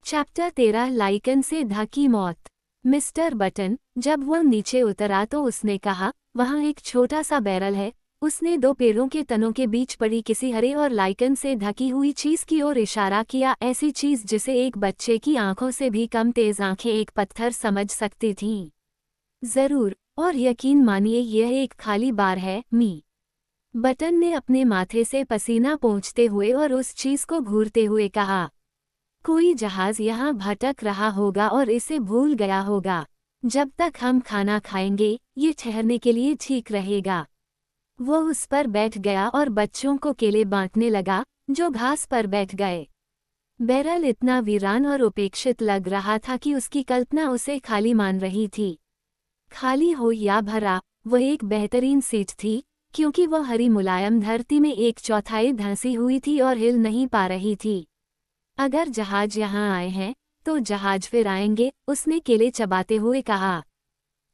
Chapter 13 lichen से ढकी मौत। मिस्टर बटन जब वह नीचे उतरा तो उसने कहा, वहाँ एक छोटा सा बैरल है। उसने दो पेड़ों के तनों के बीच पड़ी किसी हरे और लाइकन से ढकी हुई चीज की ओर इशारा किया, ऐसी चीज जिसे एक बच्चे की आंखों से भी कम तेज आंखें एक पत्थर समझ सकती थीं। जरूर, और यकीन मानिए यह एक खाली बार है, मी। बटन ने अपने माथे से पसीना पोंछते हुए और उस चीज को घूरते हुए कहा, कोई जहाज यहाँ भटक रहा होगा और इसे भूल गया होगा। जब तक हम खाना खाएंगे ये ठहरने के लिए ठीक रहेगा। वो उस पर बैठ गया और बच्चों को केले बांटने लगा, जो घास पर बैठ गए। बैरल इतना वीरान और उपेक्षित लग रहा था कि उसकी कल्पना उसे खाली मान रही थी। खाली हो या भरा, वह एक बेहतरीन सीट थी, क्योंकि वह हरी मुलायम धरती में एक चौथाई धंसी हुई थी और हिल नहीं पा रही थी। अगर जहाज यहाँ आए हैं तो जहाज फिर आएंगे, उसने केले चबाते हुए कहा।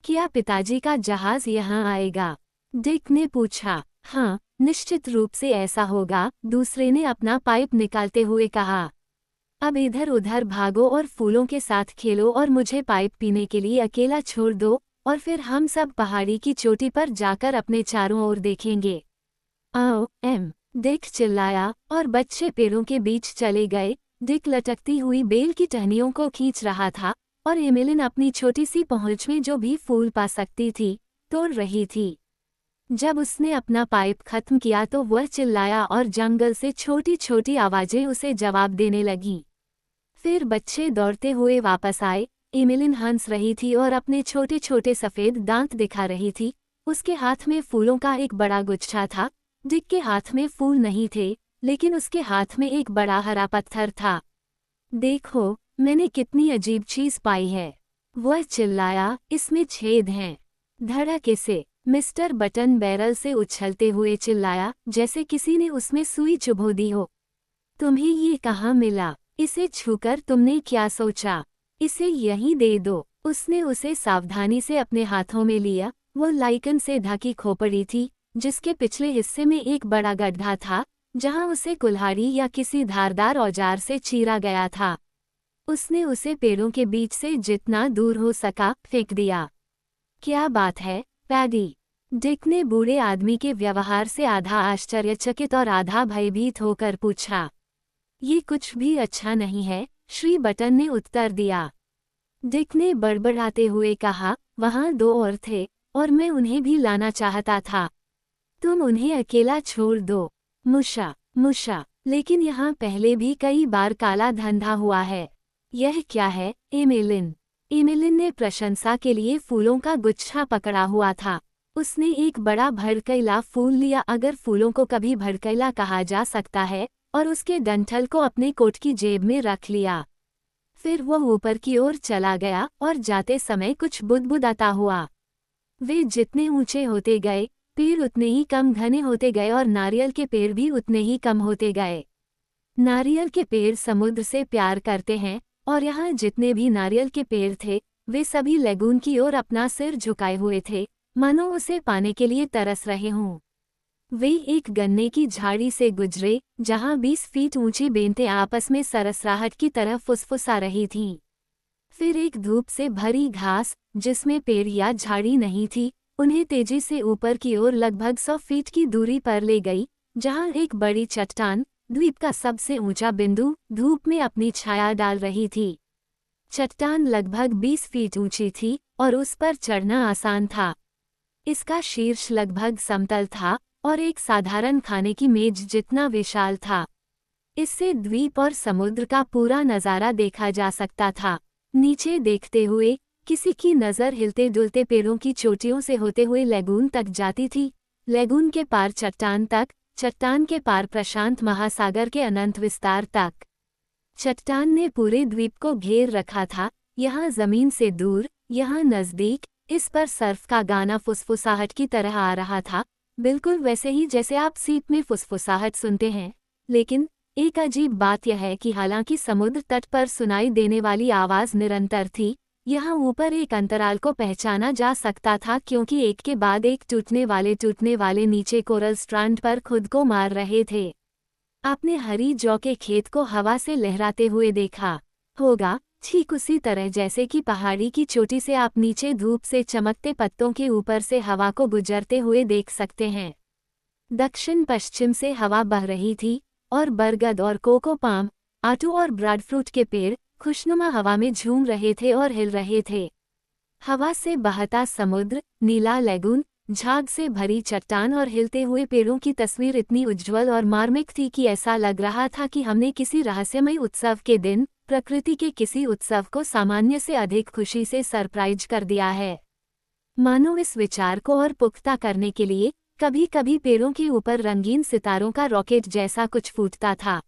क्या पिताजी का जहाज यहाँ आएगा? डिक ने पूछा। हाँ, निश्चित रूप से ऐसा होगा, दूसरे ने अपना पाइप निकालते हुए कहा। अब इधर उधर भागो और फूलों के साथ खेलो और मुझे पाइप पीने के लिए अकेला छोड़ दो, और फिर हम सब पहाड़ी की चोटी पर जाकर अपने चारों ओर देखेंगे। आओ डिक चिल्लाया और बच्चे पेड़ों के बीच चले गए। डिक लटकती हुई बेल की टहनियों को खींच रहा था और एमिलिन अपनी छोटी सी पहुंच में जो भी फूल पा सकती थी तोड़ रही थी। जब उसने अपना पाइप खत्म किया तो वह चिल्लाया और जंगल से छोटी छोटी आवाजें उसे जवाब देने लगीं। फिर बच्चे दौड़ते हुए वापस आए। एमिलिन हंस रही थी और अपने छोटे छोटे सफ़ेद दांत दिखा रही थी। उसके हाथ में फूलों का एक बड़ा गुच्छा था। डिक के हाथ में फूल नहीं थे, लेकिन उसके हाथ में एक बड़ा हरा पत्थर था। देखो, मैंने कितनी अजीब चीज पाई है, वह चिल्लाया, इसमें छेद हैं। धड़ाके से मिस्टर बटन बैरल से उछलते हुए चिल्लाया, जैसे किसी ने उसमें सुई चुभो दी हो। तुम्हें ये कहाँ मिला? इसे छूकर तुमने क्या सोचा? इसे यहीं दे दो। उसने उसे सावधानी से अपने हाथों में लिया। वो लाइकन से ढकी खोपड़ी थी, जिसके पिछले हिस्से में एक बड़ा गड्ढा था, जहां उसे कुल्हाड़ी या किसी धारदार औजार से चीरा गया था। उसने उसे पेड़ों के बीच से जितना दूर हो सका फेंक दिया। क्या बात है, पैडी? डिक ने बूढ़े आदमी के व्यवहार से आधा आश्चर्यचकित और आधा भयभीत होकर पूछा। ये कुछ भी अच्छा नहीं है, श्री बटन ने उत्तर दिया। डिक ने बड़बड़ाते हुए कहा, वहां दो और थे और मैं उन्हें भी लाना चाहता था। तुम उन्हें अकेला छोड़ दो। मुशा, लेकिन यहाँ पहले भी कई बार काला धंधा हुआ है। यह क्या है, एमिलिन? एमिलिन ने प्रशंसा के लिए फूलों का गुच्छा पकड़ा हुआ था। उसने एक बड़ा भड़कैला फूल लिया, अगर फूलों को कभी भड़कैला कहा जा सकता है, और उसके डंठल को अपने कोट की जेब में रख लिया। फिर वह ऊपर की ओर चला गया और जाते समय कुछ बुदबुदाता हुआ। वे जितने ऊंचे होते गए, पेड़ उतने ही कम घने होते गए और नारियल के पेड़ भी उतने ही कम होते गए। नारियल के पेड़ समुद्र से प्यार करते हैं, और यहाँ जितने भी नारियल के पेड़ थे वे सभी लेगून की ओर अपना सिर झुकाए हुए थे, मानो उसे पाने के लिए तरस रहे हों। वे एक गन्ने की झाड़ी से गुजरे, जहाँ 20 फीट ऊंची बेंतें आपस में सरसराहट की तरह फुसफुसा रही थीं। फिर एक धूप से भरी घास, जिसमें पेड़ या झाड़ी नहीं थी, उन्हें तेजी से ऊपर की ओर लगभग 100 फीट की दूरी पर ले गई, जहां एक बड़ी चट्टान, द्वीप का सबसे ऊंचा बिंदु, धूप में अपनी छाया डाल रही थी। चट्टान लगभग 20 फीट ऊंची थी और उस पर चढ़ना आसान था। इसका शीर्ष लगभग समतल था और एक साधारण खाने की मेज जितना विशाल था। इससे द्वीप और समुद्र का पूरा नज़ारा देखा जा सकता था। नीचे देखते हुए किसी की नज़र हिलते डुलते पेड़ों की चोटियों से होते हुए लेगून तक जाती थी। लेगून के पार चट्टान तक, चट्टान के पार प्रशांत महासागर के अनंत विस्तार तक। चट्टान ने पूरे द्वीप को घेर रखा था, यहाँ जमीन से दूर, यहाँ नज़दीक। इस पर सर्फ का गाना फुसफुसाहट की तरह आ रहा था, बिल्कुल वैसे ही जैसे आप सीप में फुसफुसाहट सुनते हैं। लेकिन एक अजीब बात यह है कि हालांकि समुद्र तट पर सुनाई देने वाली आवाज़ निरंतर थी, यहाँ ऊपर एक अंतराल को पहचाना जा सकता था, क्योंकि एक के बाद एक टूटने वाले नीचे कोरल स्ट्रैंड पर खुद को मार रहे थे। आपने हरी जौ के खेत को हवा से लहराते हुए देखा। होगा, ठीक उसी तरह जैसे कि पहाड़ी की चोटी से आप नीचे धूप से चमकते पत्तों के ऊपर से हवा को गुजरते हुए देख सकते हैं। दक्षिण पश्चिम से हवा बह रही थी और बरगद और कोको पाम, आटू और ब्राडफ्रूट के पेड़ खुशनुमा हवा में झूम रहे थे और हिल रहे थे। हवा से बहता समुद्र, नीला लैगून, झाग से भरी चट्टान और हिलते हुए पेड़ों की तस्वीर इतनी उज्ज्वल और मार्मिक थी कि ऐसा लग रहा था कि हमने किसी रहस्यमय उत्सव के दिन प्रकृति के किसी उत्सव को सामान्य से अधिक खुशी से सरप्राइज कर दिया है। मानो इस विचार को और पुख्ता करने के लिए कभी कभी पेड़ों के ऊपर रंगीन सितारों का रॉकेट जैसा कुछ फूटता था।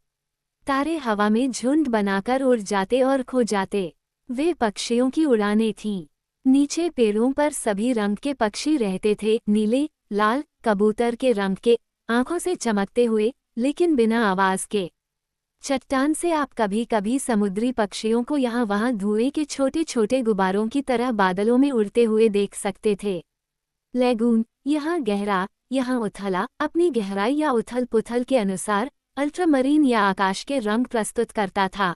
तारे हवा में झुंड बनाकर उड़ जाते और खो जाते। वे पक्षियों की उड़ानें थीं। नीचे पेड़ों पर सभी रंग के पक्षी रहते थे, नीले, लाल, कबूतर के रंग के, आंखों से चमकते हुए, लेकिन बिना आवाज के। चट्टान से आप कभी कभी समुद्री पक्षियों को यहाँ वहाँ धुएं के छोटे छोटे गुब्बारों की तरह बादलों में उड़ते हुए देख सकते थे। लैगून, यहाँ गहरा, यहाँ उथला, अपनी गहराई या उथल पुथल के अनुसार अल्ट्रामरीन या आकाश के रंग प्रस्तुत करता था।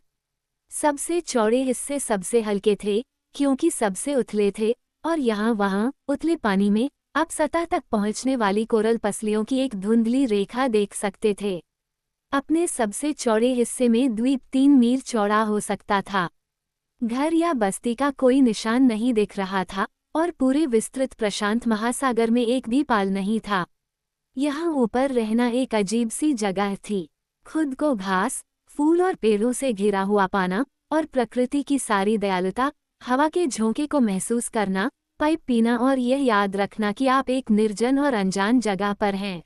सबसे चौड़े हिस्से सबसे हल्के थे क्योंकि सबसे उथले थे, और यहाँ वहाँ उथले पानी में आप सतह तक पहुँचने वाली कोरल पसलियों की एक धुंधली रेखा देख सकते थे। अपने सबसे चौड़े हिस्से में द्वीप 3 मील चौड़ा हो सकता था। घर या बस्ती का कोई निशान नहीं दिख रहा था और पूरे विस्तृत प्रशांत महासागर में एक भी पाल नहीं था। यहाँ ऊपर रहना एक अजीब सी जगह थी। खुद को घास, फूल और पेड़ों से घिरा हुआ पाना और प्रकृति की सारी दयालुता, हवा के झोंके को महसूस करना, पाइप पीना और यह याद रखना कि आप एक निर्जन और अनजान जगह पर हैं।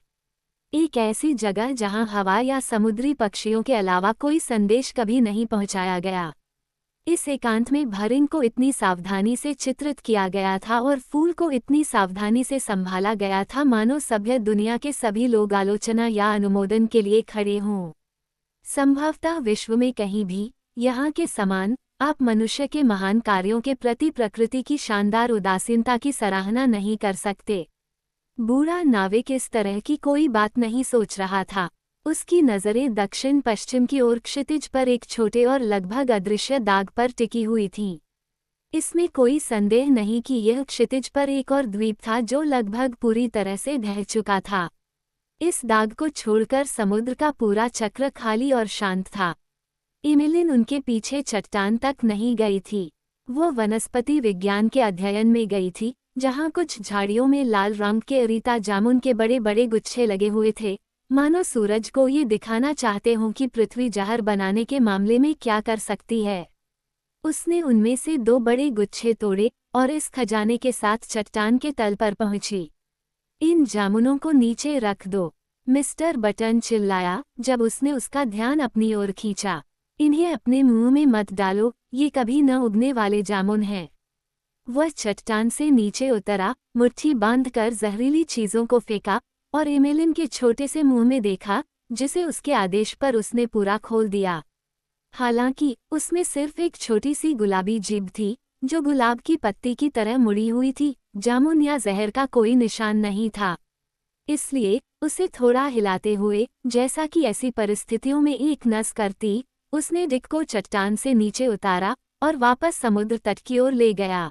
एक ऐसी जगह जहां हवा या समुद्री पक्षियों के अलावा कोई संदेश कभी नहीं पहुंचाया गया। इस एकांत में भरिंग को इतनी सावधानी से चित्रित किया गया था और फूल को इतनी सावधानी से संभाला गया था मानो सभ्य दुनिया के सभी लोग आलोचना या अनुमोदन के लिए खड़े हों। संभवतः विश्व में कहीं भी यहाँ के समान आप मनुष्य के महान कार्यों के प्रति प्रकृति की शानदार उदासीनता की सराहना नहीं कर सकते। बूढ़ा नाविक इस तरह की कोई बात नहीं सोच रहा था। उसकी नज़रें दक्षिण पश्चिम की ओर क्षितिज पर एक छोटे और लगभग अदृश्य दाग पर टिकी हुई थीं। इसमें कोई संदेह नहीं कि यह क्षितिज पर एक और द्वीप था जो लगभग पूरी तरह से ढह चुका था। इस दाग को छोड़कर समुद्र का पूरा चक्र खाली और शांत था। एमिलिन उनके पीछे चट्टान तक नहीं गई थी। वो वनस्पति विज्ञान के अध्ययन में गई थी, जहाँ कुछ झाड़ियों में लाल रंग के अरीता जामुन के बड़े बड़े गुच्छे लगे हुए थे, मानो सूरज को ये दिखाना चाहते हों कि पृथ्वी जहर बनाने के मामले में क्या कर सकती है। उसने उनमें से 2 बड़े गुच्छे तोड़े और इस खजाने के साथ चट्टान के तल पर पहुंची। इन जामुनों को नीचे रख दो, मिस्टर बटन चिल्लाया जब उसने उसका ध्यान अपनी ओर खींचा। इन्हें अपने मुंह में मत डालो, ये कभी न उगने वाले जामुन हैं। वह चट्टान से नीचे उतरा, मुट्ठी बांधकर जहरीली चीजों को फेंका और एमिलिन के छोटे से मुंह में देखा, जिसे उसके आदेश पर उसने पूरा खोल दिया। हालांकि उसमें सिर्फ एक छोटी सी गुलाबी जीभ थी, जो गुलाब की पत्ती की तरह मुड़ी हुई थी। जामुन या जहर का कोई निशान नहीं था। इसलिए उसे थोड़ा हिलाते हुए, जैसा कि ऐसी परिस्थितियों में एक नस करती, उसने डिक को चट्टान से नीचे उतारा और वापस समुद्र तट की ओर ले गया।